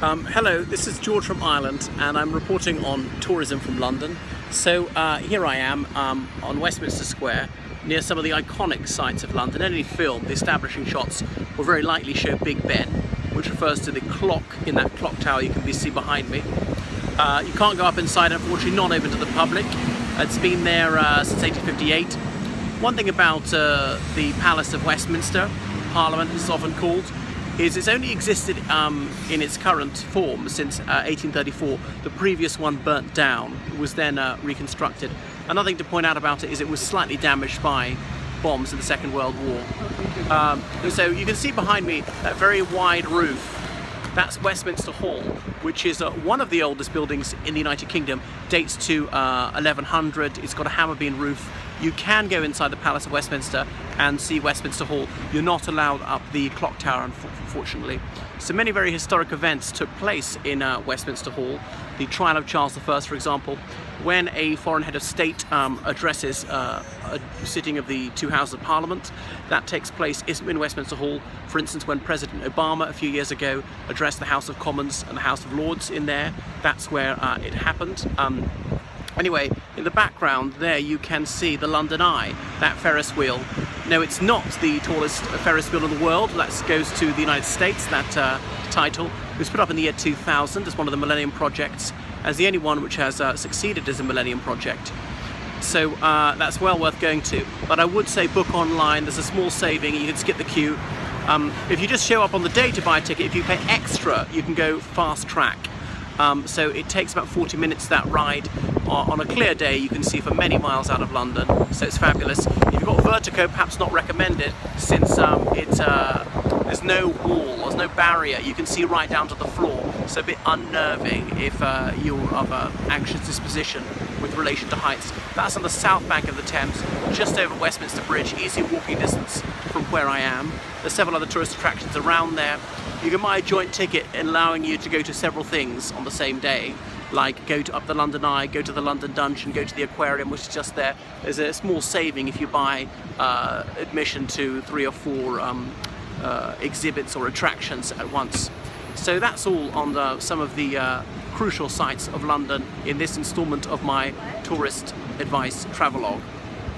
Hello, this is George from Ireland and I'm reporting on tourism from London. So here I am on Westminster Square near some of the iconic sites of London. In any film, the establishing shots will very likely show Big Ben, which refers to the clock in that clock tower you can see behind me. You can't go up inside, unfortunately not open to the public. It's been there since 1858. One thing about the Palace of Westminster, Parliament as it's often called, is it's only existed in its current form since 1834. The previous one burnt down. It was then reconstructed. Another thing to point out about it is it was slightly damaged by bombs in the Second World War. So you can see behind me that very wide roof. That's Westminster Hall, which is one of the oldest buildings in the United Kingdom, dates to 1100. It's got a hammer beam roof. You can go inside the Palace of Westminster and see Westminster Hall. You're not allowed up the clock tower, unfortunately. So many very historic events took place in Westminster Hall. The trial of Charles I, for example, when a foreign head of state addresses a sitting of the two houses of Parliament. That takes place in Westminster Hall. For instance, when President Obama a few years ago addressed the House of Commons and the House of Lords in there, that's where it happened. Anyway, in the background there you can see the London Eye, that Ferris wheel. No, it's not the tallest Ferris wheel in the world. That goes to the United States, that title. It was put up in the year 2000 as one of the Millennium Projects, as the only one which has succeeded as a Millennium Project. So that's well worth going to. But I would say book online. There's a small saving. You can skip the queue. If you just show up on the day to buy a ticket, if you pay extra, you can go fast track. So it takes about 40 minutes, that ride. On a clear day you can see for many miles out of London, so it's fabulous. If you've got vertigo, perhaps not recommended, since there's no wall, there's no barrier, you can see right down to the floor, so a bit unnerving if you're of an anxious disposition with relation to heights. That's on the south bank of the Thames, just over Westminster Bridge, easy walking distance from where I am. There's several other tourist attractions around there. You can buy a joint ticket allowing you to go to several things on the same day, like go to up the London Eye, go to the London Dungeon, go to the aquarium, which is just there. There's a small saving if you buy admission to 3 or 4 exhibits or attractions at once. So that's all on some of the crucial sites of London in this instalment of my tourist advice travelogue.